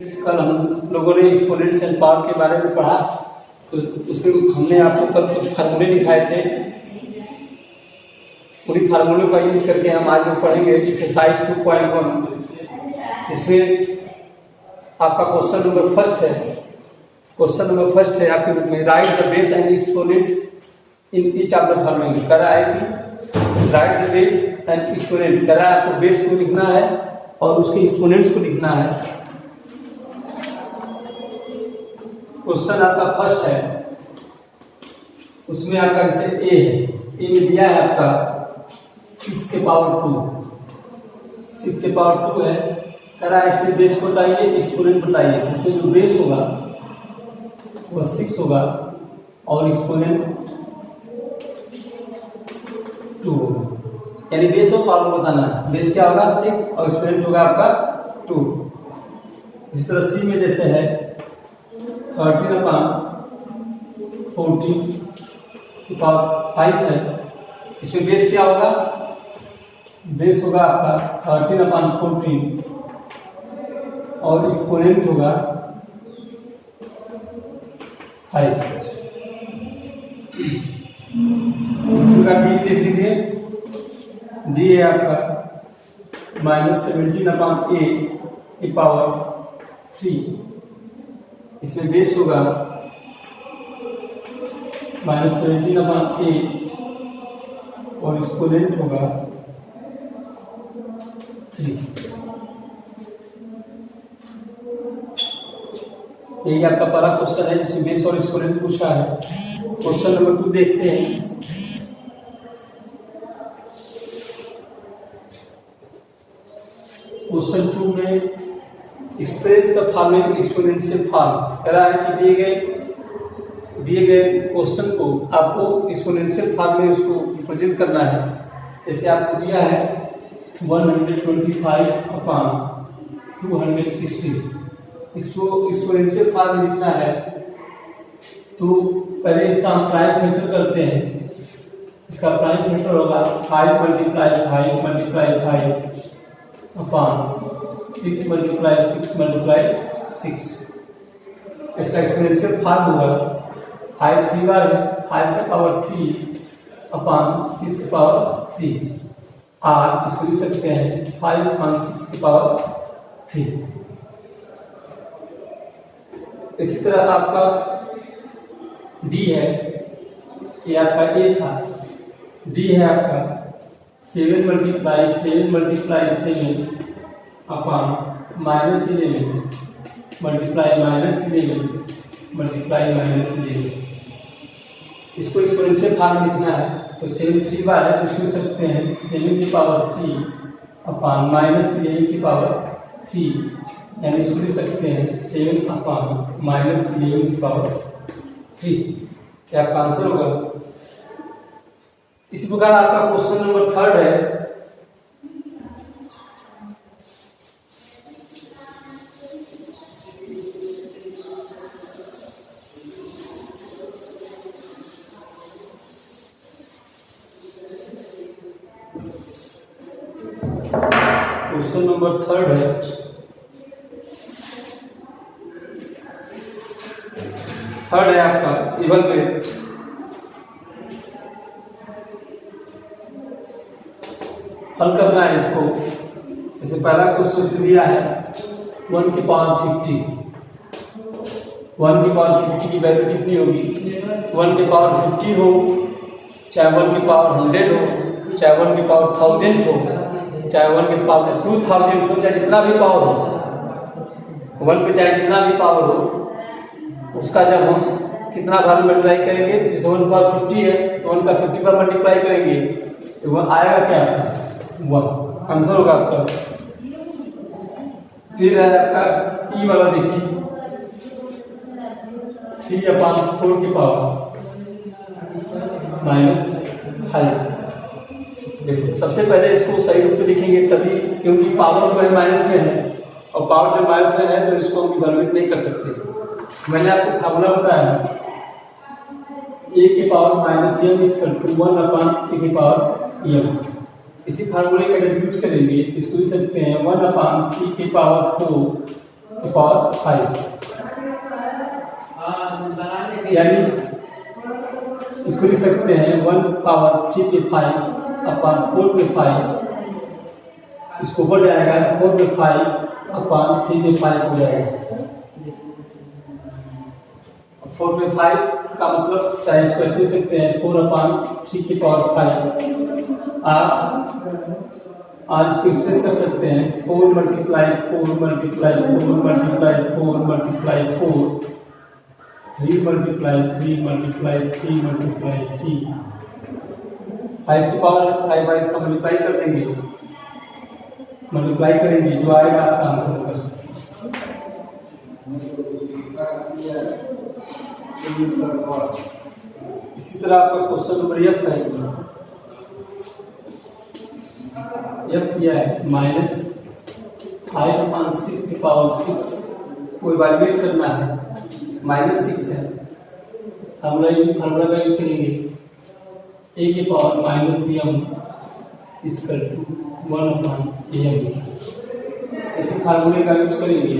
कल हम लोगों ने एक्सपोनेंट्स एंड पावर के बारे में पढ़ा, तो उसमें हमने आपको कल कुछ फार्मूले दिखाए थे। पूरी फार्मूले का यूज करके हम आज में पढ़ेंगे एक्सरसाइज 2.1। इसमें आपका क्वेश्चन नंबर फर्स्ट है आपके बुक में, right the base and exponent in each of the following. करा है कि right the base and exponent, करा है आपको बेस को लिखना है और उसके एक्सपोनेंट्स को लिखना है। क्वेश्चन आपका फर्स्ट है, उसमें आपका जैसे ए है, ए में दिया है आपका 6 के पावर 2 है। करा इसमें बेस को बताइए, एक्सपोनेंट बताइए। इसमें जो बेस होगा वह 6 होगा और एक्सपोनेंट 2 होगा, यानी बेस और पावर बताना है। बेस क्या होगा 6 और एक्सपोनेंट होगा आपका 2। इस तरह सी में जैसे है 13/14 की पावर 5 है। इसमें बेस क्या होगा, बेस होगा आपका 13/14 और एक्सपोनेंट होगा 5। इसका डी देख लीजिए, डी है आपका -17/8 की पावर 3। इसमें बेस होगा -17/8 और एक्सपोनेंट होगा 3। यही आपका पहला क्वेश्चन है जिसमें बेस और एक्सपोनेंट पूछा है। क्वेश्चन नंबर 2 देखते हैं। क्वेश्चन 2 में express the following exponential form. कह रहा है कि दिए गए क्वेश्चन को आपको एक्सपोनेंशियल फॉर्म में उसको रिप्रेजेंट करना है। जैसे आपको दिया है 125/260, इसको एक्सपोनेंशियल फॉर्म में लिखना है। तो पहले इसका हम प्राइम फैक्टर करते हैं। इसका प्राइम फैक्टर होगा 5 × 5 × 5 6 × 6 इसका एक्सपोनेंशियल फॉर्म होगा 5 3 बार है, 5 की पावर 3/6 की पावर 3। और इसको लिख सकते हैं 5/6 की पावर 3। इसी तरह आपका डी है, ये आपका ए था, डी है आपका 7 × 7 × 7 -11 -11 इसको एक्सपोनेंशियल फॉर्म लिखना है। तो 7 3 बार है, तो लिख सकते हैं 7 की पावर 3/-11 की पावर 3, यानी इसको लिख सकते हैं 7/-11 की पावर 3। क्या आपका आंसर होगा। इसी प्रकार आपका क्वेश्चन नंबर 3 है। क्वेश्चन नंबर 3 है, आपका इवन में हल करना है इसको। जैसे पहला क्वेश्चन दिया है 1 की पावर 50। 1 की पावर 50 की वैल्यू कितनी होगी, 1 की पावर 50 हो, चाहे 1 की पावर 100 हो, चाहे 1 की पावर 1000 हो, चाहे 1 की पावर 2000 हो, चाहे जितना भी पावर हो, 1 पे चाहे जितना भी पावर हो, उसका जब हम कितना बार मल्टीप्लाई करेंगे, जैसे 1 पावर 50 है तो 1 का 50 बार मल्टीप्लाई करेंगे तो वह आएगा क्या, 1 आंसर होगा आपका। फिर है आपका ई वाला, देखिए 3/4 की पावर -5। देखो सबसे पहले इसको सही रूप में लिखेंगे तभी, क्योंकि पावर जो है माइनस में है और पावर जब माइनस में है तो इसको हम इवैल्यूएट नहीं कर सकते। मैंने आपको फार्मूला बताया a की पावर -m = 1/a की पावर m। इसी फार्मूले का जब यूज करेंगे इसको लिख सकते हैं 1/e की पावर 4 पावर 5, यानी इसको लिख सकते हैं 1 पावर 3 पे 5 अपॉन 4 पे 5, इसको ऊपर जाएगा 4 पे 5 अपॉन 3 पे 5 हो जाएगा। 4 पे 5 का मतलब चाहे इसको ऐसे लिख सकते हैं 4 अपॉन 3 की पावर 5, आज इसको एक्सप्रेस कर सकते हैं 4 multiply 4 multiply 4 multiply 4 multiply 4, 3 multiply 3 multiply 3 multiply 3, 5 की पावर 5 बाई इसका मल्टीप्लाई कर देंगे, मल्टीप्लाई करेंगे जो आएगा आपका आंसर का। इसी तरह आपका क्वेश्चन नंबर एफ है, एफ किया है माइनस 5/6 की पावर 6 को इवैल्यूएट करना है, -6 है, फार्मूला का यूज करेंगे a की पावर -m इसका 1/m, ऐसे फार्मूले का यूज करेंगे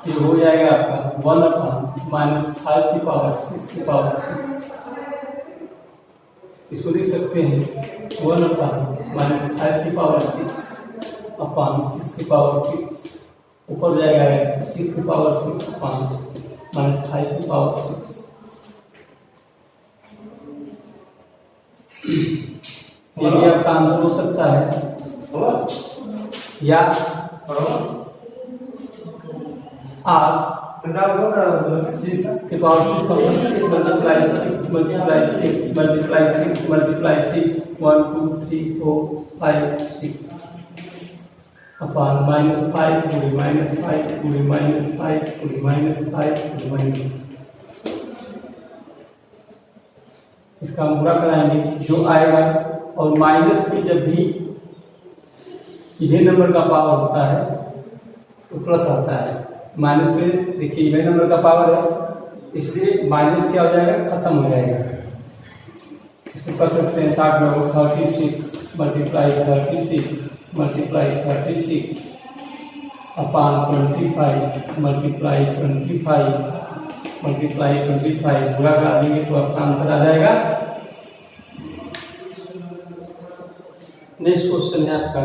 ये हो जाएगा आपका 1/-5 की पावर 6 की पावर 6, इसको लिख सकते हैं 1/-5 की पावर 6 अपॉन 6 की पावर 6, ऊपर जाएगा 6 की पावर 6 अपॉन -5 की पावर 6। ये भी आपका आंसर हो सकता है, या आप 6 की power 6 multiply 6 multiply 6 multiply 6 multiply 6 1 2 3 4 5 6 upon -5 पूरी -5 पूरी -5 पूरी -5 पूरी माइनस, इसका हम पूरा कराएंगे जो आएगा। और माइनस में जब भी इवन नंबर का पावर होता है तो प्लस आता है, माइनस में देखिए इवन नंबर का पावर है इसलिए माइनस क्या हो जाएगा, खत्म हो जाएगा। इसको कर सकते हैं 60 में 36 multiply 36 multiply 36 upon 25 multiply 25 multiply 25 पूरा कर देंगे तो आपका आंसर आ जाएगा। नेक्स्ट क्वेश्चन है आपका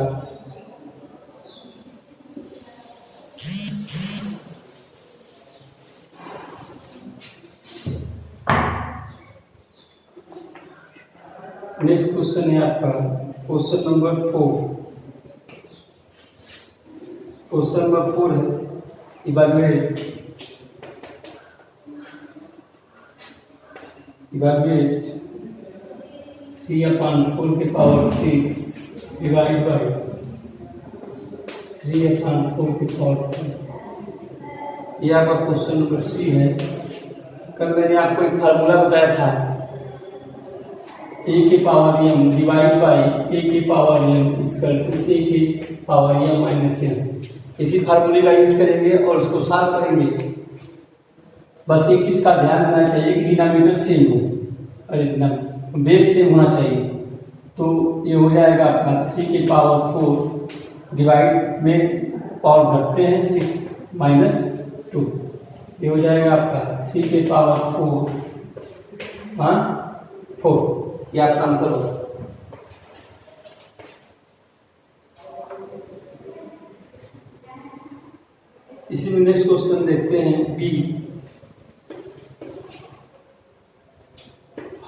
क्वेश्चन नंबर 4। क्वेश्चन नंबर 4 है इवैल्यूएट 3/4 की पावर 6 डिवाइड बाई 3/4 की पावर 2। ये आपका क्वेश्चन नंबर सी है। कल मैंने आपको एक फार्मूला बताया था a की power m divide by a की power m equal to a की पावर m माइनस m। इसी फार्मूले का यूज करेंगे और इसको सॉल्व करेंगे। बस एक चीज का ध्यान देना चाहिए कि डिनोमिनेटर सेम हो, अरे बेस सेम होना चाहिए। तो ये हो जाएगा आपका 3 की पावर 4 डिवाइड में पावर घटते हैं 6 माइनस 2, ये हो जाएगा आपका 3 की पावर 4 ये आपका आंसर होगा। इसी में नेक्स्ट क्वेश्चन देखते हैं बी।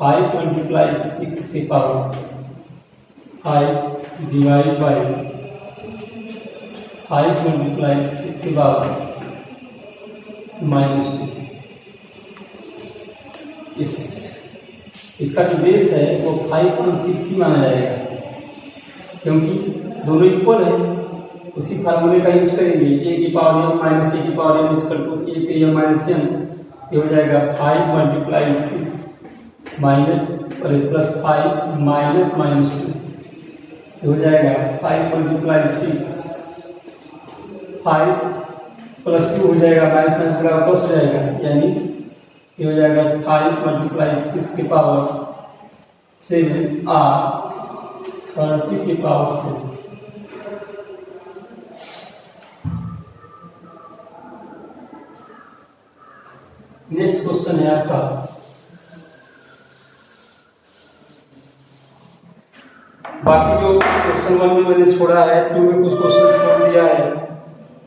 5 मल्टीप्लाई 6 की पावर 5 डिवाइड बाई 5 मल्टीप्लाई 6 की पावर -2। इसका जो बेस है वो 5.6 ही माना जाएगा क्योंकि दोनों इक्वल है। उसी फार्मूले का यूज करेंगे a की पावर m माइनस a की power m equal to a पे m माइनस m। ये हो जाएगा 5 मल्टीप्लाई 6 माइनस प्लस 5 माइनस -2। ये हो जाएगा 5 मल्टीप्लाई 6 5 प्लस 2 हो जाएगा माइनस प्लस हो जाएगा, यानी ये हो जाएगा 5 मल्टीप्लाई 6 की पावर 7 और 30 की पावर 7। नेक्स्ट क्वेश्चन है आपका बाकी जो क्वेश्चन 1 में मैंने छोड़ा है, 2 में कुछ क्वेश्चन छोड़ दिया है,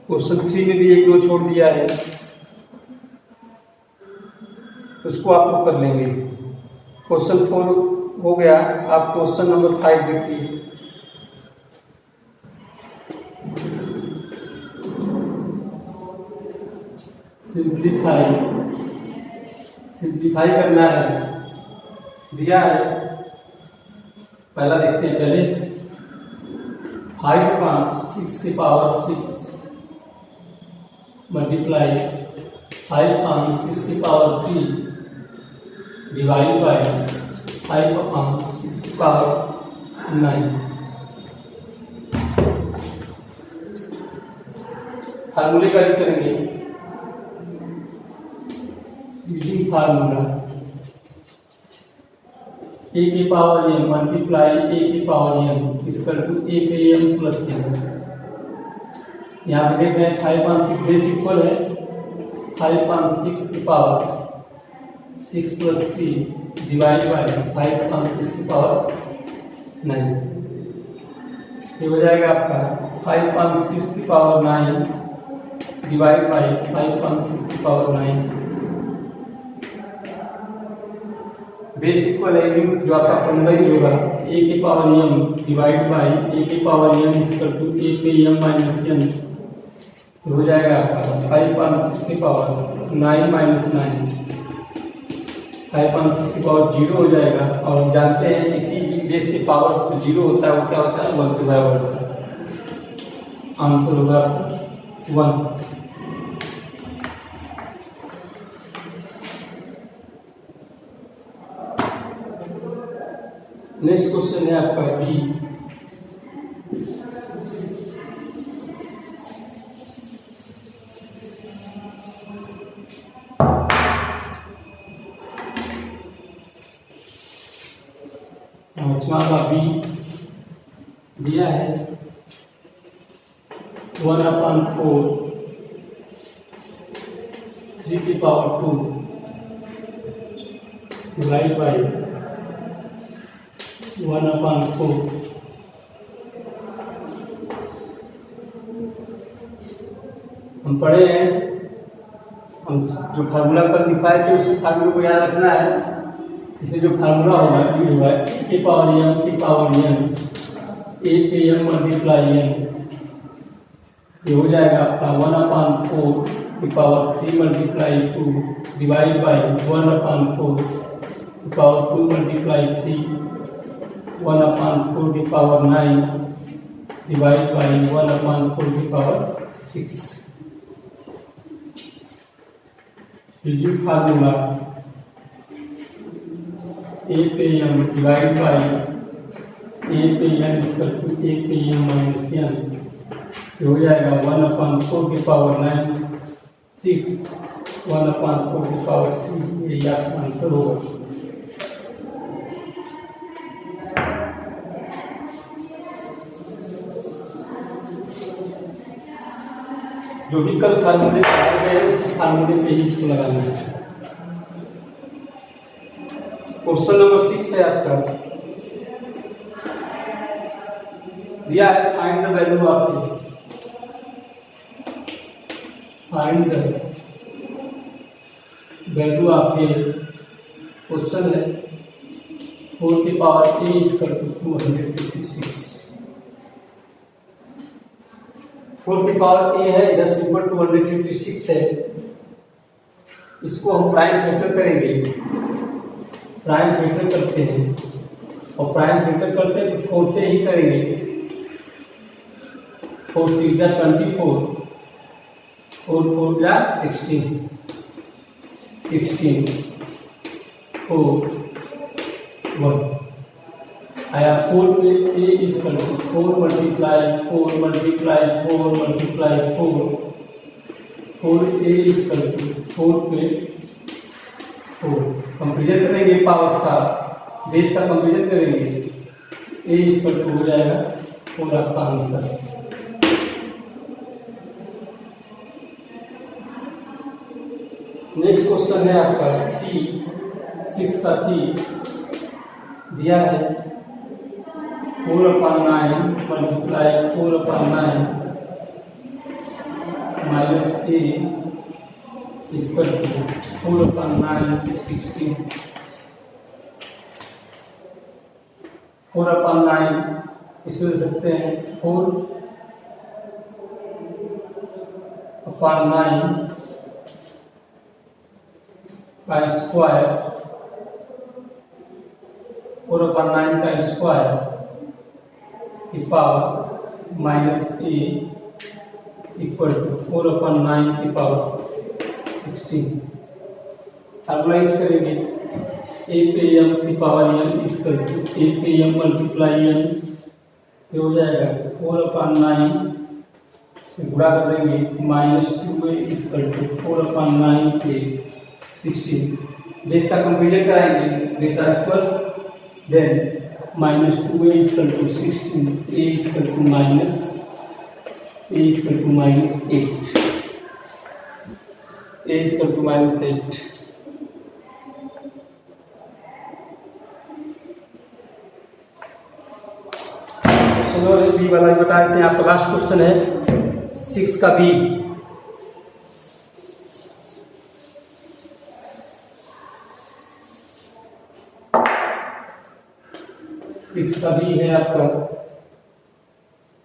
क्वेश्चन 3 में भी 1-2 छोड़ दिया है, उसको आप लोग कर लेंगे। क्वेश्चन 4 हो गया। आप क्वेश्चन नंबर 5 देखिए। सिंप्लीफाई करना है, दिया है। पहला देखते हैं पहले 5/6 की पावर 6 मल्टीप्लाई 5/6 की पावर 3 डिवाइड बाय 5/6 की पावर 9। फार्मूले का यूज करेंगे। यूजिंग फार्मूला a की पावर m मल्टीप्लाई a की power m equal to a पे m प्लस m। यहाँ पे देख रहे हैं 5/6 बेस इक्वल है 5/6 की पावर 6 प्लस 3 डिवाइड बाय 5/6 की पावर 9। ये हो जाएगा आपका 5/6 की पावर 9 डिवाइड बाय 5/6 की पावर 9। बेस इक्वल है जो आपका फॉर्मूला यूज होगा a की power m divide by a की power m equal to a पे m माइनस n। हो जाएगा आपका 5/6 की पावर 9 माइनस 9 5/6 की पावर 0 हो जाएगा। और हम जानते हैं किसी भी बेस के पावर तो 0 होता है, वो क्या होता है 1 के बराबर होता है। आंसर होगा 1। नेक्स्ट क्वेश्चन है आपका बी। पांचवा का बी दिया है 1/4 3 की पावर 2 डिवाइड बाय 1/4। हम पढ़े हैं, हम जो फार्मूला पर लिखवाए थे उसी फार्मूले को याद रखना है। इसमें जो फार्मूला होगा यूज हुआ है e की पावर m की पावर n a पे m मल्टीप्लाई n। ये हो जाएगा आपका 1/4 की पावर 3 मल्टीप्लाई 2 डिवाइड बाय 1/4 की पावर 2 मल्टीप्लाई 3 1/4 की पावर 9 डिवाइड बाय 1/4 की पावर 6। यूजिंग फार्मूला a पे m डिवाइड बाय a पे m इक्वल टू a पे m माइनस n। हो जाएगा 1/4 की पावर 9 6 1/4 की पावर 3। ये आपका आंसर होगा। जो भी कल फार्मूले लगाए गए उसी फार्मूले पे ही इसको लगाना है। क्वेश्चन नंबर 6 है आपका, दिया है find the value of A. Find the value of A question है 4 की पावर a इक्वल टू 256। 4 की पावर a है, इधर सिंपल 256 है। इसको हम प्राइम फैक्टर करेंगे। प्राइम फैक्टर करते हैं और प्राइम फैक्टर करते हैं तो 4 से ही करेंगे। 4 6 24 4 4 16 16 4 1 आया। 4 पे a equal to 4 multiply 4 multiply 4 multiply 4 a equal to 4 पे 4। कंपेरिजन करेंगे पावर्स का, बेस का कंपेरिजन करेंगे। a इक्वल टू हो जाएगा 4 आपका आंसर। नेक्स्ट क्वेश्चन है आपका सी 6 का सी दिया है 4/9 मल्टीप्लाई 4/9 माइनस ए इसका 4/9 16 4/9 इसको दे सकते हैं 4/9 का स्क्वायर 4/9 का स्क्वायर की power minus a equal to 4/9 की पावर 16। एनालाइज करेंगे ए पे एम की पावर एन इक्वल टू ए पे एम मल्टीप्लाई एन हो जाएगा 4/9 गुणा कर देंगे -2a इक्वल टू 4/9 के 16। बेस का कंपेरिजन कराएंगे base are equal then -2a equal to 16 a equal to -8 a equal to -8। B वाला बता देते हैं आपका लास्ट क्वेश्चन है 6 का बी। 6 का बी है आपका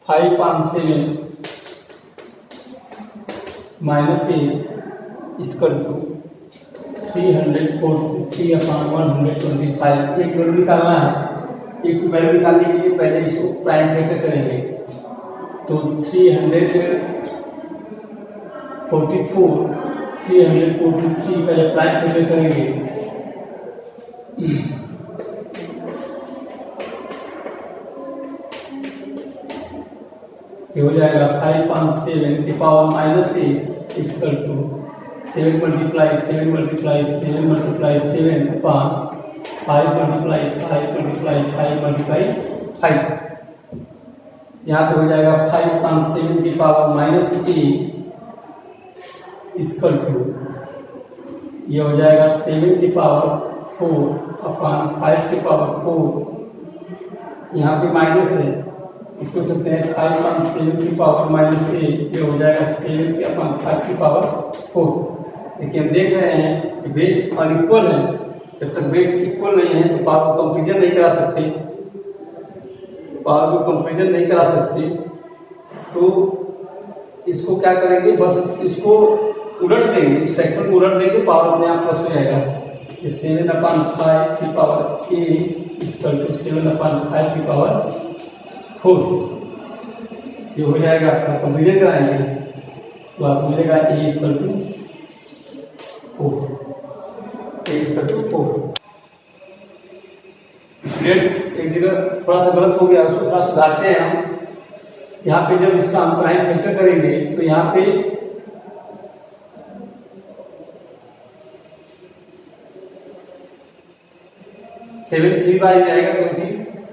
5/7 माइनस ए इक्वल टू 343/125। एक वैल्यू निकालना है, एक वैल्यू निकालने के लिए पहले इसको प्राइम फैक्टर करेंगे तो 343 का जब प्राइम फैक्टर करेंगे ये हो जाएगा 5/7 की power minus a equal to 7 multiply 7 multiply 7 multiply 7 upon 5 multiply 5 multiply 5 multiply 5। यहाँ पे हो जाएगा 5/7 की power minus a equal to ये हो जाएगा 7 की पावर 4 अपॉन 5 की पावर 4। यहाँ पे माइनस है, इसको सकते हैं 5/7 की पावर माइनस ए, ये हो जाएगा 7 की अपॉन 5 की पावर 4। देखिए हम देख रहे हैं कि बेस अनइक्वल है, जब तक बेस इक्वल नहीं है तो पावर को कंपेरिजन नहीं करा सकते, पावर को कंपेरिजन नहीं करा सकते। तो इसको क्या करेंगे, बस इसको उलट देंगे, इस फ्रैक्शन को उलट देंगे, पावर अपने आप प्लस हो जाएगा। ये 7/5 की पावर ए इक्वल टू 7/5 की पावर 4 ये हो जाएगा आपका कंपेरिजन कराएंगे तो आपको मिलेगा ए इक्वल टू 4। स्टूडेंट्स एक जगह थोड़ा सा गलत हो गया, उसको थोड़ा सुधारते हैं हम। यहाँ पे जब इसका हम प्राइम फैक्टर करेंगे तो यहाँ पे सेवन 3 बार जाएगा क्योंकि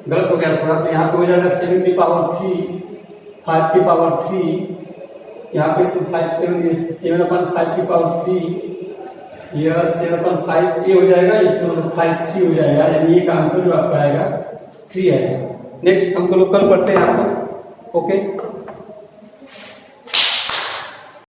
गलत हो गया थोड़ा। तो यहाँ पे हो जाएगा 7 की पावर 3 5 की पावर 3, यहाँ पे तो 7/5 की पावर 3, यह 7/5 ये हो जाएगा, इसमें मतलब 5 3 हो जाएगा, यानी ये का आंसर जो आपका आएगा 3 आएगा। नेक्स्ट हमको लोग कल पढ़ते हैं आपको। ओके।